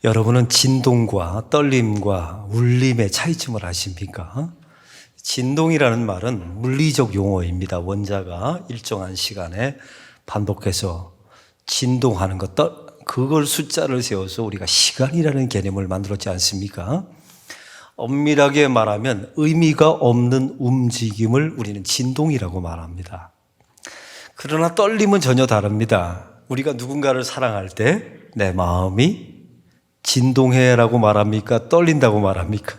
여러분은 진동과 떨림과 울림의 차이점을 아십니까? 진동이라는 말은 물리적 용어입니다. 원자가 일정한 시간에 반복해서 진동하는 것, 그걸 숫자를 세워서 우리가 시간이라는 개념을 만들었지 않습니까? 엄밀하게 말하면 의미가 없는 움직임을 우리는 진동이라고 말합니다. 그러나 떨림은 전혀 다릅니다. 우리가 누군가를 사랑할 때 내 마음이 진동해라고 말합니까? 떨린다고 말합니까?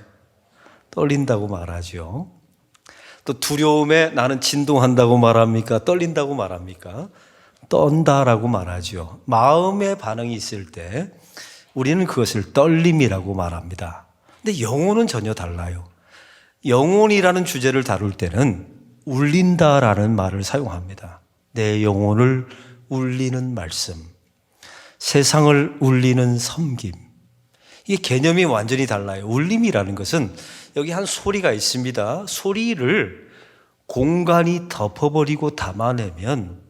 떨린다고 말하죠. 또 두려움에 나는 진동한다고 말합니까? 떨린다고 말합니까? 떤다라고 말하죠. 마음의 반응이 있을 때 우리는 그것을 떨림이라고 말합니다. 근데 영혼은 전혀 달라요. 영혼이라는 주제를 다룰 때는 울린다라는 말을 사용합니다. 내 영혼을 울리는 말씀, 세상을 울리는 섬김. 이 개념이 완전히 달라요. 울림이라는 것은 여기 한 소리가 있습니다. 소리를 공간이 덮어버리고 담아내면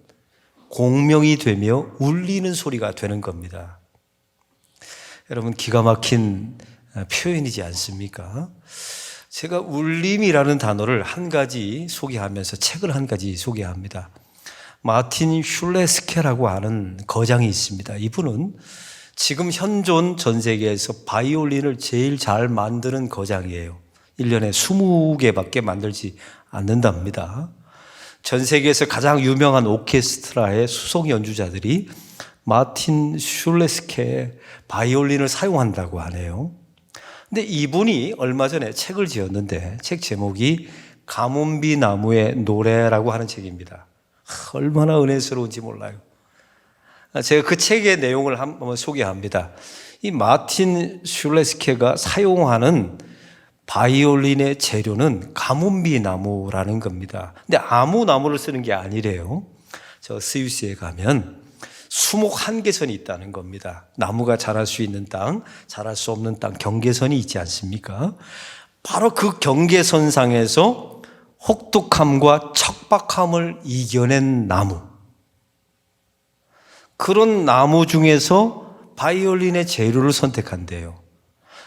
공명이 되며 울리는 소리가 되는 겁니다. 여러분, 기가 막힌 표현이지 않습니까? 제가 울림이라는 단어를 한 가지 소개하면서 책을 한 가지 소개합니다. 마틴 슐레스케라고 하는 거장이 있습니다. 이분은 지금 현존 전 세계에서 바이올린을 제일 잘 만드는 거장이에요. 1년에 20개밖에 만들지 않는답니다. 전 세계에서 가장 유명한 오케스트라의 수석 연주자들이 마틴 슐레스케의 바이올린을 사용한다고 하네요. 근데 이분이 얼마 전에 책을 지었는데 책 제목이 가뭄비 나무의 노래라고 하는 책입니다. 얼마나 은혜스러운지 몰라요. 제가 그 책의 내용을 한번 소개합니다. 이 마틴 슐레스케가 사용하는 바이올린의 재료는 가뭄비 나무라는 겁니다. 근데 아무 나무를 쓰는 게 아니래요. 저 스위스에 가면 수목 한계선이 있다는 겁니다. 나무가 자랄 수 있는 땅, 자랄 수 없는 땅, 경계선이 있지 않습니까? 바로 그 경계선상에서 혹독함과 척박함을 이겨낸 나무, 그런 나무 중에서 바이올린의 재료를 선택한대요.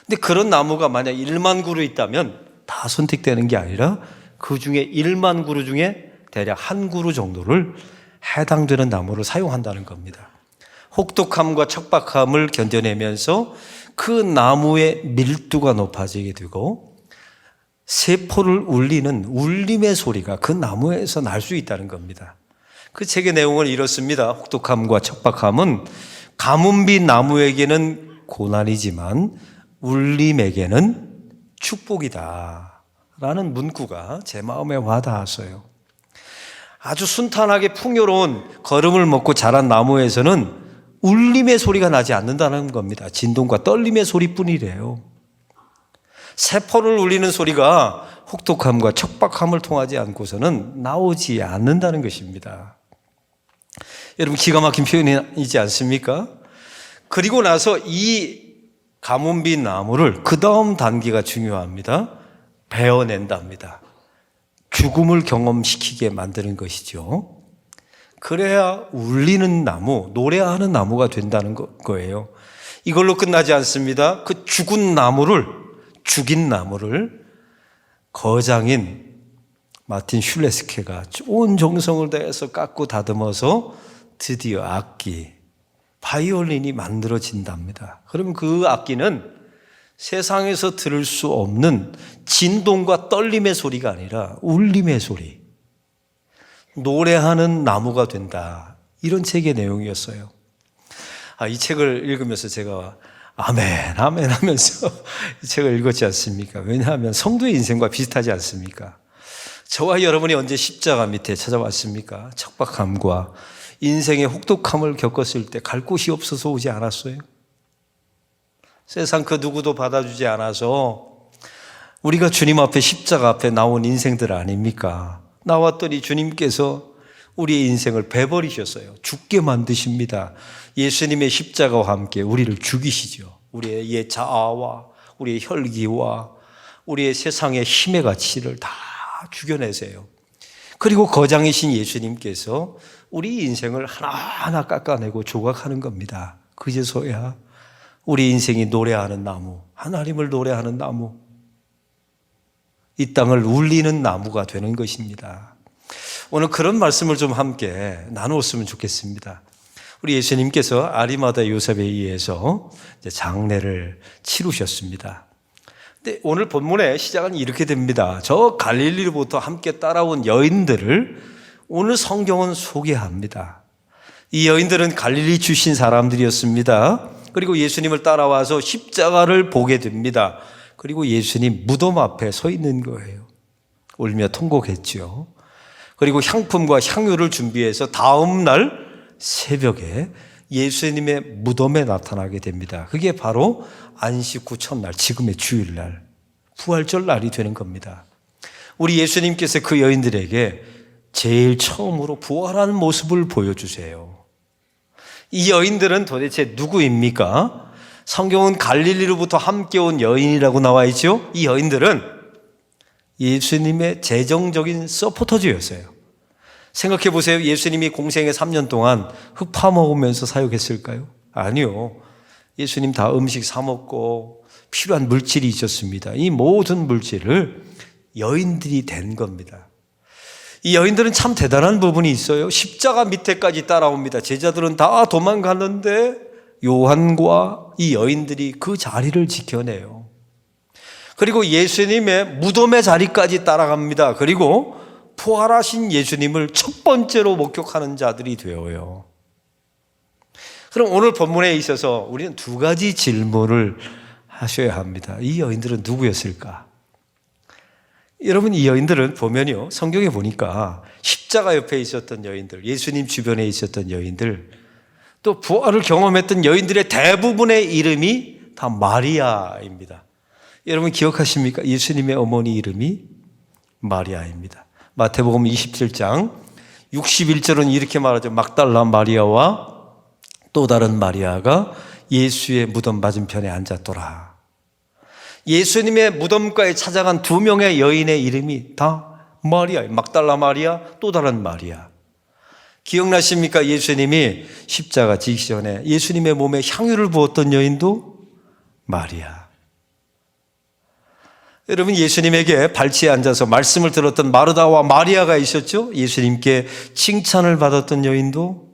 근데 그런 나무가 만약 1만 그루 있다면 다 선택되는 게 아니라 그 중에 1만 그루 중에 대략 한 그루 정도를 해당되는 나무를 사용한다는 겁니다. 혹독함과 척박함을 견뎌내면서 그 나무의 밀도가 높아지게 되고 세포를 울리는 울림의 소리가 그 나무에서 날 수 있다는 겁니다. 그 책의 내용은 이렇습니다. 혹독함과 척박함은 가뭄비 나무에게는 고난이지만 울림에게는 축복이다 라는 문구가 제 마음에 와닿았어요. 아주 순탄하게 풍요로운 거름을 먹고 자란 나무에서는 울림의 소리가 나지 않는다는 겁니다. 진동과 떨림의 소리뿐이래요. 세포를 울리는 소리가 혹독함과 척박함을 통하지 않고서는 나오지 않는다는 것입니다. 여러분, 기가 막힌 표현이지 않습니까? 그리고 나서 이 가뭄비 나무를 그 다음 단계가 중요합니다. 베어낸답니다. 죽음을 경험시키게 만드는 것이죠. 그래야 울리는 나무, 노래하는 나무가 된다는 거예요. 이걸로 끝나지 않습니다. 그 죽인 나무를 거장인 마틴 슐레스케가 온 정성을 다해서 깎고 다듬어서 드디어 악기, 바이올린이 만들어진답니다. 그러면 그 악기는 세상에서 들을 수 없는 진동과 떨림의 소리가 아니라 울림의 소리, 노래하는 나무가 된다. 이런 책의 내용이었어요. 이 책을 읽으면서 제가 아멘, 아멘 하면서 이 책을 읽었지 않습니까? 왜냐하면 성도의 인생과 비슷하지 않습니까? 저와 여러분이 언제 십자가 밑에 찾아왔습니까? 척박함과 인생의 혹독함을 겪었을 때 갈 곳이 없어서 오지 않았어요? 세상 그 누구도 받아주지 않아서 우리가 주님 앞에 십자가 앞에 나온 인생들 아닙니까? 나왔더니 주님께서 우리의 인생을 베버리셨어요. 죽게 만드십니다. 예수님의 십자가와 함께 우리를 죽이시죠. 우리의 옛 자아와 우리의 혈기와 우리의 세상의 힘의 가치를 다 죽여내세요. 그리고 거장이신 예수님께서 우리 인생을 하나하나 깎아내고 조각하는 겁니다. 그제서야 우리 인생이 노래하는 나무, 하나님을 노래하는 나무, 이 땅을 울리는 나무가 되는 것입니다. 오늘 그런 말씀을 좀 함께 나누었으면 좋겠습니다. 우리 예수님께서 아리마다 요셉에 의해서 장례를 치르셨습니다. 근데 오늘 본문의 시작은 이렇게 됩니다. 저 갈릴리로부터 함께 따라온 여인들을 오늘 성경은 소개합니다. 이 여인들은 갈릴리 출신 사람들이었습니다. 그리고 예수님을 따라와서 십자가를 보게 됩니다. 그리고 예수님 무덤 앞에 서 있는 거예요. 울며 통곡했죠. 그리고 향품과 향유를 준비해서 다음 날 새벽에 예수님의 무덤에 나타나게 됩니다. 그게 바로 안식 후 첫날, 지금의 주일날, 부활절 날이 되는 겁니다. 우리 예수님께서 그 여인들에게 제일 처음으로 부활한 모습을 보여주세요. 이 여인들은 도대체 누구입니까? 성경은 갈릴리로부터 함께 온 여인이라고 나와 있죠. 이 여인들은 예수님의 재정적인 서포터즈였어요. 생각해 보세요. 예수님이 공생애 3년 동안 흙 파먹으면서 사역했을까요? 아니요. 예수님 다 음식 사 먹고 필요한 물질이 있었습니다. 이 모든 물질을 여인들이 댄 겁니다. 이 여인들은 참 대단한 부분이 있어요. 십자가 밑에까지 따라옵니다. 제자들은 다 도망갔는데 요한과 이 여인들이 그 자리를 지켜내요. 그리고 예수님의 무덤의 자리까지 따라갑니다. 그리고 부활하신 예수님을 첫 번째로 목격하는 자들이 되어요. 그럼 오늘 본문에 있어서 우리는 두 가지 질문을 하셔야 합니다. 이 여인들은 누구였을까? 여러분, 이 여인들은 보면요, 성경에 보니까 십자가 옆에 있었던 여인들, 예수님 주변에 있었던 여인들, 또 부활을 경험했던 여인들의 대부분의 이름이 다 마리아입니다. 여러분 기억하십니까? 예수님의 어머니 이름이 마리아입니다. 마태복음 27장 61절은 이렇게 말하죠. 막달라 마리아와 또 다른 마리아가 예수의 무덤 맞은편에 앉았더라. 예수님의 무덤가에 찾아간 두 명의 여인의 이름이 다 마리아, 막달라 마리아, 또 다른 마리아. 기억나십니까? 예수님이 십자가 지기 전에 예수님의 몸에 향유를 부었던 여인도 마리아. 여러분, 예수님에게 발치에 앉아서 말씀을 들었던 마르다와 마리아가 있었죠? 예수님께 칭찬을 받았던 여인도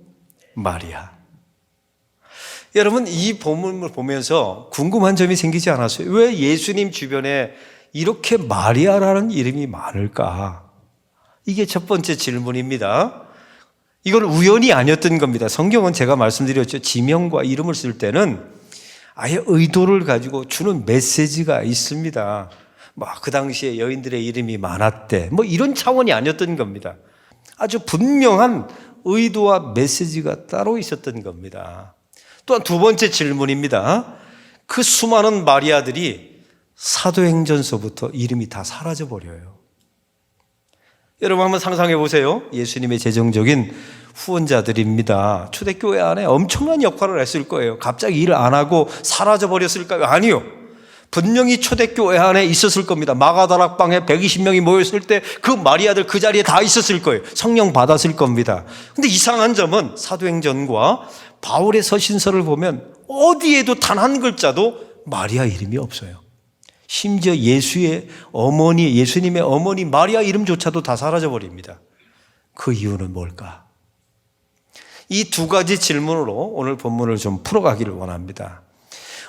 마리아. 여러분, 이 본문을 보면서 궁금한 점이 생기지 않았어요? 왜 예수님 주변에 이렇게 마리아라는 이름이 많을까? 이게 첫 번째 질문입니다. 이건 우연이 아니었던 겁니다. 성경은 제가 말씀드렸죠. 지명과 이름을 쓸 때는 아예 의도를 가지고 주는 메시지가 있습니다. 그 당시에 여인들의 이름이 많았대. 이런 차원이 아니었던 겁니다. 아주 분명한 의도와 메시지가 따로 있었던 겁니다. 또한 두 번째 질문입니다. 그 수많은 마리아들이 사도행전서부터 이름이 다 사라져버려요. 여러분 한번 상상해 보세요. 예수님의 재정적인 후원자들입니다. 초대교회 안에 엄청난 역할을 했을 거예요. 갑자기 일을 안 하고 사라져버렸을까요? 아니요. 분명히 초대교회 안에 있었을 겁니다. 마가다락방에 120명이 모였을 때 그 마리아들 그 자리에 다 있었을 거예요. 성령 받았을 겁니다. 근데 이상한 점은 사도행전과 바울의 서신서를 보면 어디에도 단 한 글자도 마리아 이름이 없어요. 심지어 예수님의 어머니 마리아 이름조차도 다 사라져버립니다. 그 이유는 뭘까? 이 두 가지 질문으로 오늘 본문을 좀 풀어가기를 원합니다.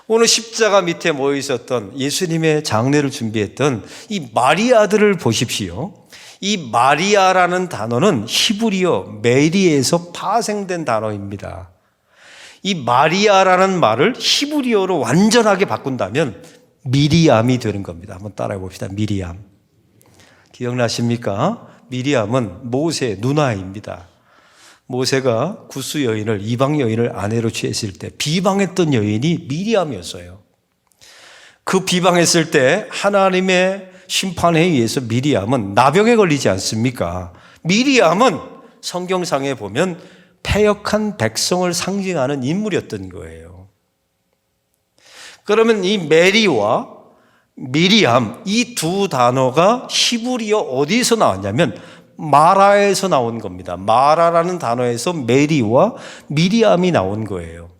오늘 십자가 밑에 모여 있었던 예수님의 장례를 준비했던 이 마리아들을 보십시오. 이 마리아라는 단어는 히브리어 메리에서 파생된 단어입니다. 이 마리아라는 말을 히브리어로 완전하게 바꾼다면 미리암이 되는 겁니다. 한번 따라해 봅시다. 미리암. 기억나십니까? 미리암은 모세의 누나입니다. 모세가 구스 여인을, 이방 여인을 아내로 취했을 때 비방했던 여인이 미리암이었어요. 그 비방했을 때 하나님의 심판에 의해서 미리암은 나병에 걸리지 않습니까? 미리암은 성경상에 보면 패역한 백성을 상징하는 인물이었던 거예요. 그러면 이 메리와 미리암, 이 두 단어가 히브리어 어디서 나왔냐면 마라에서 나온 겁니다. 마라라는 단어에서 메리와 미리암이 나온 거예요.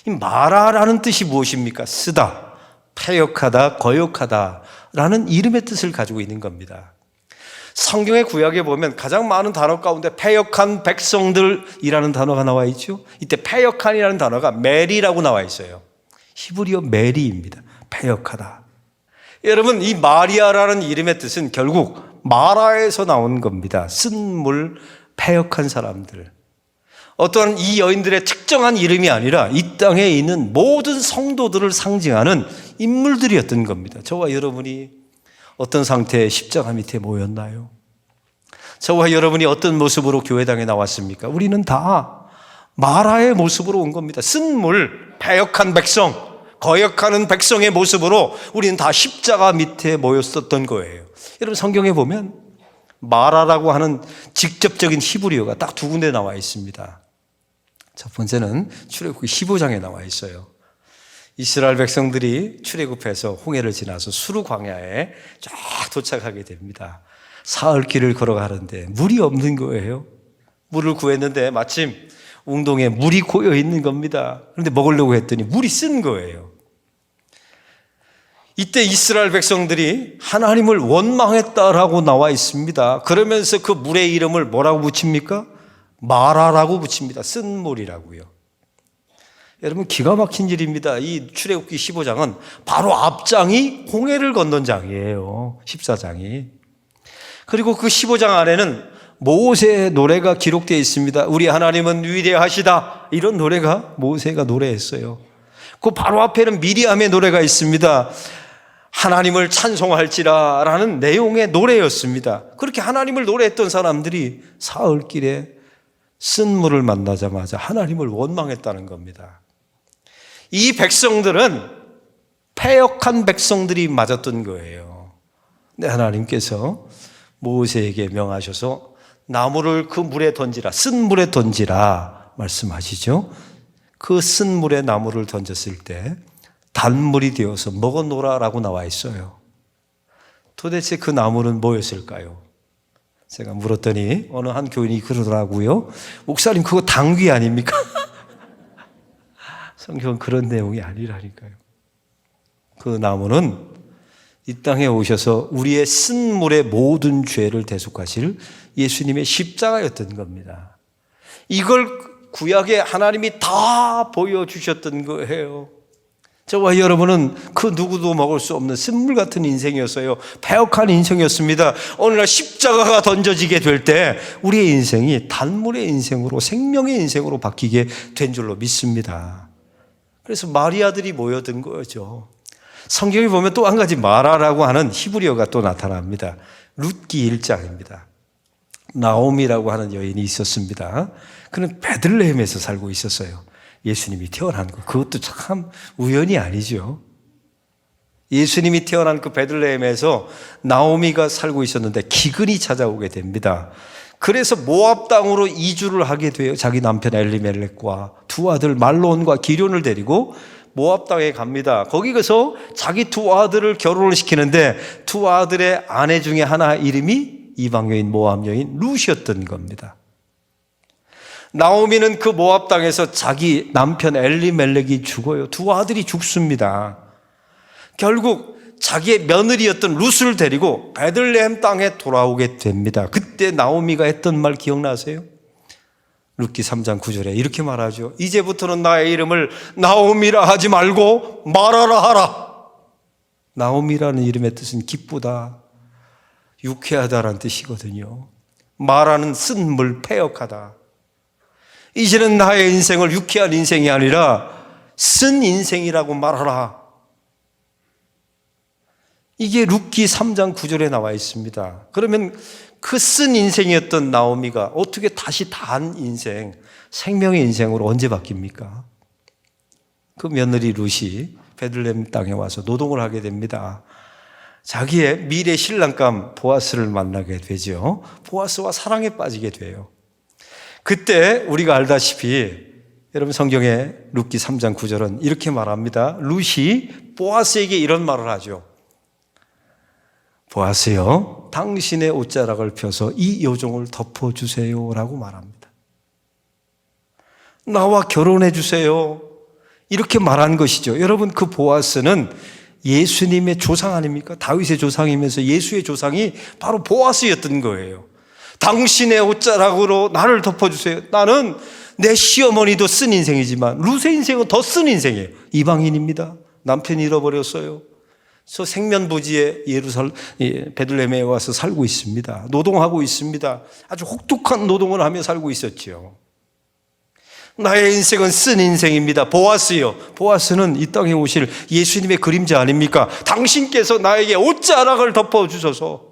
이 마라라는 뜻이 무엇입니까? 쓰다, 패역하다, 거역하다 라는 이름의 뜻을 가지고 있는 겁니다. 성경의 구약에 보면 가장 많은 단어 가운데 패역한 백성들이라는 단어가 나와 있죠. 이때 패역한이라는 단어가 메리라고 나와 있어요. 히브리어 메리입니다. 패역하다. 여러분, 이 마리아라는 이름의 뜻은 결국 마라에서 나온 겁니다. 쓴물, 패역한 사람들. 어떠한 이 여인들의 특정한 이름이 아니라 이 땅에 있는 모든 성도들을 상징하는 인물들이었던 겁니다. 저와 여러분이 어떤 상태의 십자가 밑에 모였나요? 저와 여러분이 어떤 모습으로 교회당에 나왔습니까? 우리는 다 마라의 모습으로 온 겁니다. 쓴물, 패역한 백성, 거역하는 백성의 모습으로 우리는 다 십자가 밑에 모였었던 거예요. 여러분, 성경에 보면 마라라고 하는 직접적인 히브리어가 딱 두 군데 나와 있습니다. 첫 번째는 출애굽기 15장에 나와 있어요. 이스라엘 백성들이 출애굽해서 홍해를 지나서 수르 광야에 쫙 도착하게 됩니다. 사흘길을 걸어가는데 물이 없는 거예요. 물을 구했는데 마침 웅동에 물이 고여 있는 겁니다. 그런데 먹으려고 했더니 물이 쓴 거예요. 이때 이스라엘 백성들이 하나님을 원망했다라고 나와 있습니다. 그러면서 그 물의 이름을 뭐라고 붙입니까? 마라라고 붙입니다. 쓴 물이라고요. 여러분, 기가 막힌 일입니다. 이 출애굽기 15장은 바로 앞장이 홍해를 건넌 장이에요. 14장이. 그리고 그 15장 안에는 모세의 노래가 기록되어 있습니다. 우리 하나님은 위대하시다. 이런 노래가 모세가 노래했어요. 그 바로 앞에는 미리암의 노래가 있습니다. 하나님을 찬송할지라 라는 내용의 노래였습니다. 그렇게 하나님을 노래했던 사람들이 사흘길에 쓴 물을 만나자마자 하나님을 원망했다는 겁니다. 이 백성들은 패역한 백성들이 맞았던 거예요. 근데 하나님께서 모세에게 명하셔서 나무를 그 물에 던지라, 쓴 물에 던지라 말씀하시죠. 그 쓴 물에 나무를 던졌을 때 단물이 되어서 먹어노라라고 나와 있어요. 도대체 그 나무는 뭐였을까요? 제가 물었더니 어느 한 교인이 그러더라고요. 목사님, 그거 당귀 아닙니까? 성경은 그런 내용이 아니라니까요. 그 나무는 이 땅에 오셔서 우리의 쓴 물의 모든 죄를 대속하실 예수님의 십자가였던 겁니다. 이걸 구약에 하나님이 다 보여주셨던 거예요. 저와 여러분은 그 누구도 먹을 수 없는 쓴물 같은 인생이었어요. 패역한 인생이었습니다. 오늘날 십자가가 던져지게 될 때 우리의 인생이 단물의 인생으로, 생명의 인생으로 바뀌게 된 줄로 믿습니다. 그래서 마리아들이 모여든 거죠. 성경에 보면 또 한 가지 마라라고 하는 히브리어가 또 나타납니다. 룻기 1장입니다. 나오미라고 하는 여인이 있었습니다. 그는 베들레헴에서 살고 있었어요. 예수님이 태어난 거, 그것도 참 우연이 아니죠. 예수님이 태어난 그 베들레헴에서 나오미가 살고 있었는데 기근이 찾아오게 됩니다. 그래서 모압 땅으로 이주를 하게 돼요. 자기 남편 엘리멜렉과 두 아들 말론과 기럐을 데리고 모압 땅에 갑니다. 거기 가서 자기 두 아들을 결혼을 시키는데 두 아들의 아내 중에 하나 이름이 이방 여인, 모압 여인 룻이었던 겁니다. 나오미는 그 모압 땅에서 자기 남편 엘리멜렉이 죽어요. 두 아들이 죽습니다. 결국 자기의 며느리였던 룻을 데리고 베들레헴 땅에 돌아오게 됩니다. 그때 나오미가 했던 말 기억나세요? 룻기 3장 9절에 이렇게 말하죠. 이제부터는 나의 이름을 나오미라 하지 말고 마라라 하라. 나오미라는 이름의 뜻은 기쁘다, 유쾌하다라는 뜻이거든요. 마라는 쓴 물, 패역하다. 이제는 나의 인생을 유쾌한 인생이 아니라 쓴 인생이라고 말하라. 이게 룻기 3장 9절에 나와 있습니다. 그러면 그 쓴 인생이었던 나오미가 어떻게 다시 단 인생, 생명의 인생으로 언제 바뀝니까? 그 며느리 룻이 베들레헴 땅에 와서 노동을 하게 됩니다. 자기의 미래 신랑감 보아스를 만나게 되죠. 보아스와 사랑에 빠지게 돼요. 그때 우리가 알다시피 여러분 성경의 룻기 3장 9절은 이렇게 말합니다. 룻이 보아스에게 이런 말을 하죠. 보아스요, 당신의 옷자락을 펴서 이 여종을 덮어주세요 라고 말합니다. 나와 결혼해 주세요. 이렇게 말한 것이죠. 여러분, 그 보아스는 예수님의 조상 아닙니까? 다윗의 조상이면서 예수의 조상이 바로 보아스였던 거예요. 당신의 옷자락으로 나를 덮어주세요. 나는 내 시어머니도 쓴 인생이지만 루세 인생은 더 쓴 인생이에요. 이방인입니다. 남편이 잃어버렸어요. 저 생면부지에 베들레헴에 와서 살고 있습니다. 노동하고 있습니다. 아주 혹독한 노동을 하며 살고 있었죠. 나의 인생은 쓴 인생입니다. 보아스요. 보아스는 이 땅에 오실 예수님의 그림자 아닙니까? 당신께서 나에게 옷자락을 덮어주셔서.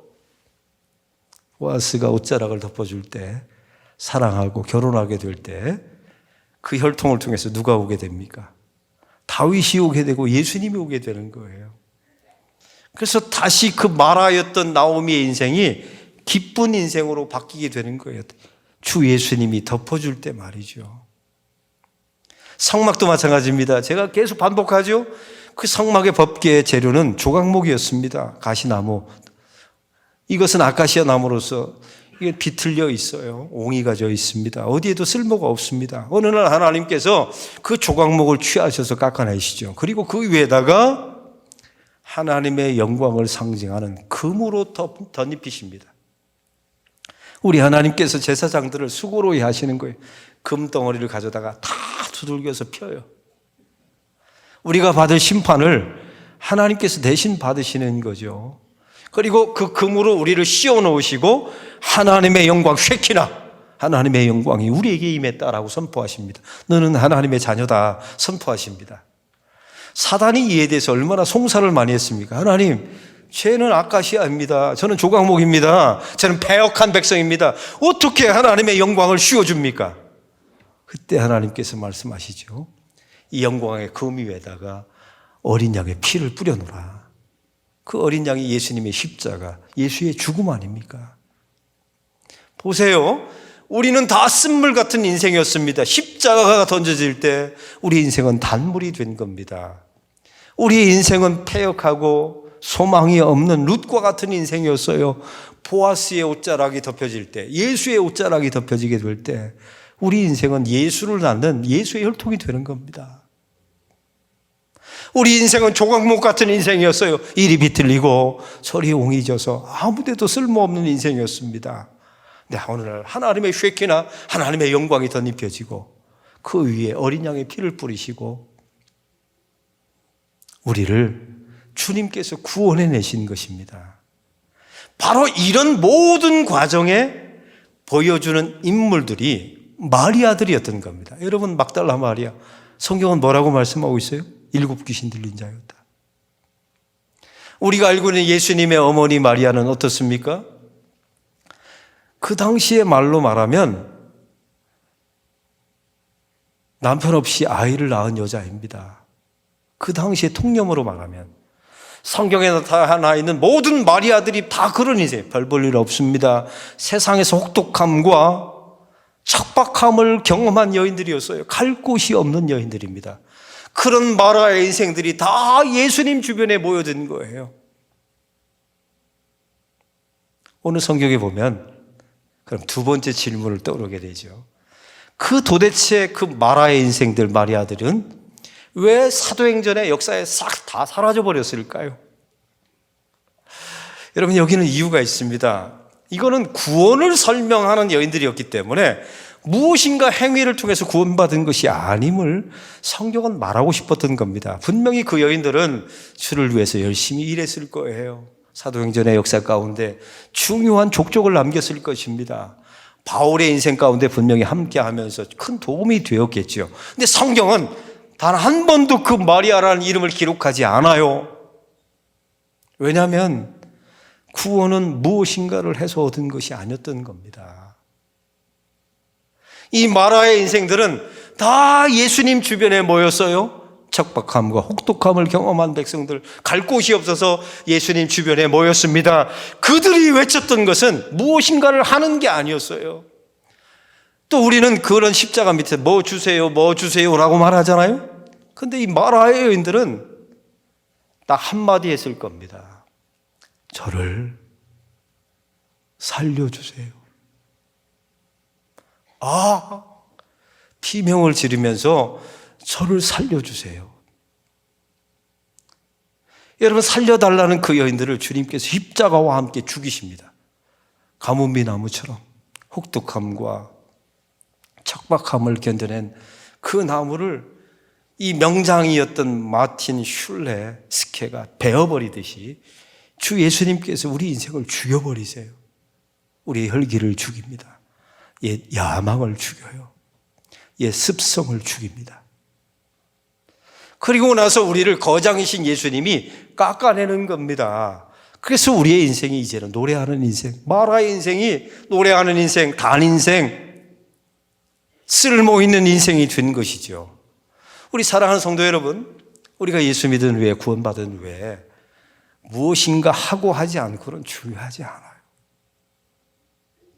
보아스가 옷자락을 덮어줄 때, 사랑하고 결혼하게 될 때 그 혈통을 통해서 누가 오게 됩니까? 다윗이 오게 되고 예수님이 오게 되는 거예요. 그래서 다시 그 마라였던 나오미의 인생이 기쁜 인생으로 바뀌게 되는 거예요. 주 예수님이 덮어줄 때 말이죠. 성막도 마찬가지입니다. 제가 계속 반복하죠. 그 성막의 법궤의 재료는 조각목이었습니다. 가시나무. 이것은 아카시아 나무로서 이게 비틀려 있어요. 옹이가 져 있습니다. 어디에도 쓸모가 없습니다. 어느 날 하나님께서 그 조각목을 취하셔서 깎아내시죠. 그리고 그 위에다가 하나님의 영광을 상징하는 금으로 덧입히십니다. 우리 하나님께서 제사장들을 수고로이 하시는 거예요. 금덩어리를 가져다가 다 두들겨서 펴요. 우리가 받을 심판을 하나님께서 대신 받으시는 거죠. 그리고 그 금으로 우리를 씌워 놓으시고 하나님의 영광, 쉐키나 하나님의 영광이 우리에게 임했다라고 선포하십니다. 너는 하나님의 자녀다 선포하십니다. 사단이 이에 대해서 얼마나 송사를 많이 했습니까? 하나님, 쟤는 아카시아입니다. 저는 조각목입니다. 저는 패역한 백성입니다. 어떻게 하나님의 영광을 씌워줍니까? 그때 하나님께서 말씀하시죠. 이 영광의 금 위에다가 어린 양의 피를 뿌려놓으라. 그 어린 양이 예수님의 십자가, 예수의 죽음 아닙니까? 보세요. 우리는 다 쓴물 같은 인생이었습니다. 십자가가 던져질 때 우리 인생은 단물이 된 겁니다. 우리 인생은 패역하고 소망이 없는 룻과 같은 인생이었어요. 보아스의 옷자락이 덮여질 때, 예수의 옷자락이 덮여지게 될 때 우리 인생은 예수를 낳는 예수의 혈통이 되는 겁니다. 우리 인생은 조각목 같은 인생이었어요. 이리 비틀리고 저리 옹이 져서 아무데도 쓸모없는 인생이었습니다. 근데 어느 날 하나님의 쉐키나 하나님의 영광이 덧입혀지고 그 위에 어린 양의 피를 뿌리시고 우리를 주님께서 구원해내신 것입니다. 바로 이런 모든 과정에 보여주는 인물들이 마리아들이었던 겁니다. 여러분, 막달라 마리아, 성경은 뭐라고 말씀하고 있어요? 7 귀신 들린 자였다. 우리가 알고 있는 예수님의 어머니 마리아는 어떻습니까? 그 당시의 말로 말하면 남편 없이 아이를 낳은 여자입니다. 그 당시의 통념으로 말하면 성경에 나타나 있는 모든 마리아들이 다 그런 인생, 별 볼 일 없습니다. 세상에서 혹독함과 척박함을 경험한 여인들이었어요. 갈 곳이 없는 여인들입니다. 그런 마라의 인생들이 다 예수님 주변에 모여든 거예요. 오늘 성경에 보면 그럼 두 번째 질문을 떠오르게 되죠. 그 도대체 그 마라의 인생들, 마리아들은 왜 사도행전의 역사에 싹 다 사라져 버렸을까요? 여러분, 여기는 이유가 있습니다. 이거는 구원을 설명하는 여인들이었기 때문에 무엇인가 행위를 통해서 구원받은 것이 아님을 성경은 말하고 싶었던 겁니다. 분명히 그 여인들은 주를 위해서 열심히 일했을 거예요. 사도행전의 역사 가운데 중요한 족적을 남겼을 것입니다. 바울의 인생 가운데 분명히 함께하면서 큰 도움이 되었겠죠. 근데 성경은 단 한 번도 그 마리아라는 이름을 기록하지 않아요. 왜냐하면 구원은 무엇인가를 해서 얻은 것이 아니었던 겁니다. 이 마라의 인생들은 다 예수님 주변에 모였어요. 척박함과 혹독함을 경험한 백성들, 갈 곳이 없어서 예수님 주변에 모였습니다. 그들이 외쳤던 것은 무엇인가를 하는 게 아니었어요. 또 우리는 그런 십자가 밑에 뭐 주세요, 뭐 주세요라고 말하잖아요. 근데 이 마라의 여인들은 딱 한마디 했을 겁니다. 저를 살려주세요. 비명을 지르면서 저를 살려주세요. 여러분, 살려달라는 그 여인들을 주님께서 십자가와 함께 죽이십니다. 가뭄비 나무처럼 혹독함과 척박함을 견뎌낸 그 나무를 이 명장이었던 마틴 슐레 스케가 베어버리듯이 주 예수님께서 우리 인생을 죽여버리세요. 우리의 혈기를 죽입니다. 옛 야망을 죽여요. 옛 습성을 죽입니다. 그리고 나서 우리를 거장이신 예수님이 깎아내는 겁니다. 그래서 우리의 인생이 이제는 노래하는 인생, 마라의 인생이 노래하는 인생, 단 인생, 쓸모 있는 인생이 된 것이죠. 우리 사랑하는 성도 여러분, 우리가 예수 믿은 후에, 구원받은 후에 무엇인가 하고 하지 않고는 중요하지 않아요.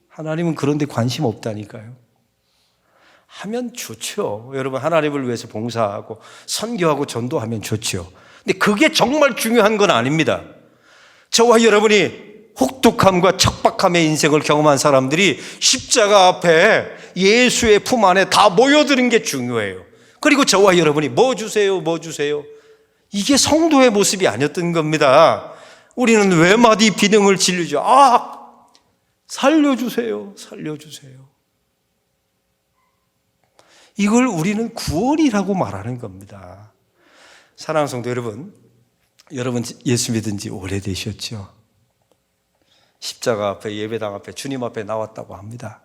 하나님은 그런 데 관심 없다니까요. 하면 좋죠. 여러분, 하나님을 위해서 봉사하고 선교하고 전도하면 좋죠. 근데 그게 정말 중요한 건 아닙니다. 저와 여러분이 혹독함과 척박함의 인생을 경험한 사람들이 십자가 앞에 예수의 품 안에 다 모여드는 게 중요해요. 그리고 저와 여러분이 뭐 주세요, 뭐 주세요. 이게 성도의 모습이 아니었던 겁니다. 우리는 외마디 비명을 지르죠. 아, 살려주세요, 살려주세요. 이걸 우리는 구원이라고 말하는 겁니다. 사랑하는 성도 여러분, 여러분 예수 믿은 지 오래되셨죠? 십자가 앞에, 예배당 앞에, 주님 앞에 나왔다고 합니다.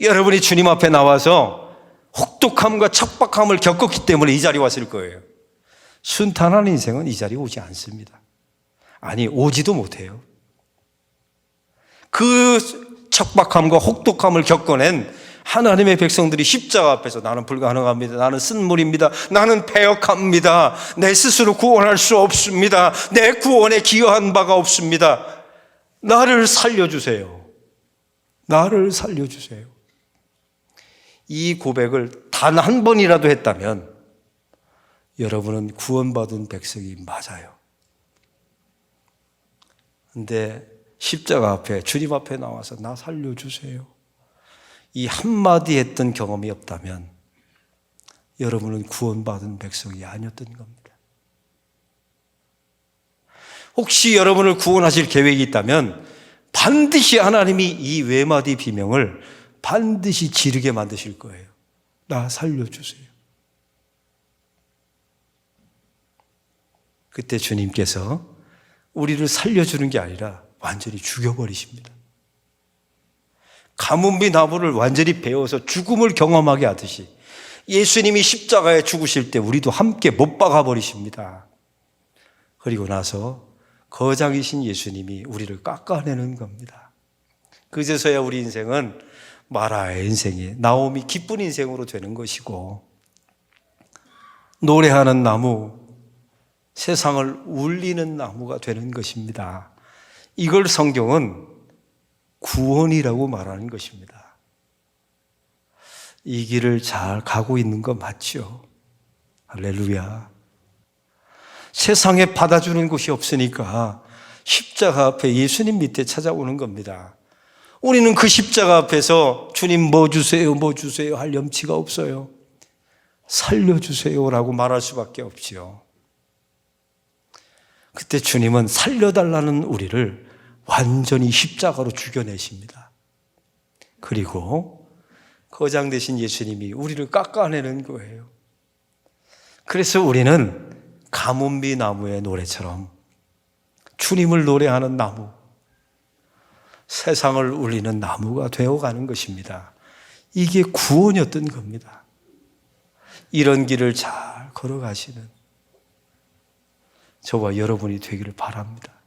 여러분이 주님 앞에 나와서 혹독함과 척박함을 겪었기 때문에 이 자리에 왔을 거예요. 순탄한 인생은 이 자리에 오지 않습니다. 아니, 오지도 못해요. 그 척박함과 혹독함을 겪어낸 하나님의 백성들이 십자가 앞에서 나는 불가능합니다. 나는 쓴물입니다. 나는 패역합니다. 내 스스로 구원할 수 없습니다. 내 구원에 기여한 바가 없습니다. 나를 살려주세요. 나를 살려주세요. 이 고백을 단 한 번이라도 했다면 여러분은 구원받은 백성이 맞아요. 근데 십자가 앞에, 주님 앞에 나와서 나 살려주세요. 이 한마디 했던 경험이 없다면 여러분은 구원받은 백성이 아니었던 겁니다. 혹시 여러분을 구원하실 계획이 있다면 반드시 하나님이 이 외마디 비명을 반드시 지르게 만드실 거예요. 나 살려주세요. 그때 주님께서 우리를 살려주는 게 아니라 완전히 죽여버리십니다. 가뭄비 나무를 완전히 베어서 죽음을 경험하게 하듯이 예수님이 십자가에 죽으실 때 우리도 함께 못 박아 버리십니다. 그리고 나서 거장이신 예수님이 우리를 깎아내는 겁니다. 그제서야 우리 인생은 마라의 인생이 나오미 기쁜 인생으로 되는 것이고, 노래하는 나무, 세상을 울리는 나무가 되는 것입니다. 이걸 성경은 구원이라고 말하는 것입니다. 이 길을 잘 가고 있는 거 맞죠? 할렐루야. 세상에 받아주는 곳이 없으니까 십자가 앞에 예수님 밑에 찾아오는 겁니다. 우리는 그 십자가 앞에서 주님 뭐 주세요, 뭐 주세요 할 염치가 없어요. 살려주세요라고 말할 수밖에 없지요. 그때 주님은 살려달라는 우리를 완전히 십자가로 죽여내십니다. 그리고 거장 되신 예수님이 우리를 깎아내는 거예요. 그래서 우리는 가뭄비 나무의 노래처럼 주님을 노래하는 나무, 세상을 울리는 나무가 되어가는 것입니다. 이게 구원이었던 겁니다. 이런 길을 잘 걸어가시는 저와 여러분이 되기를 바랍니다.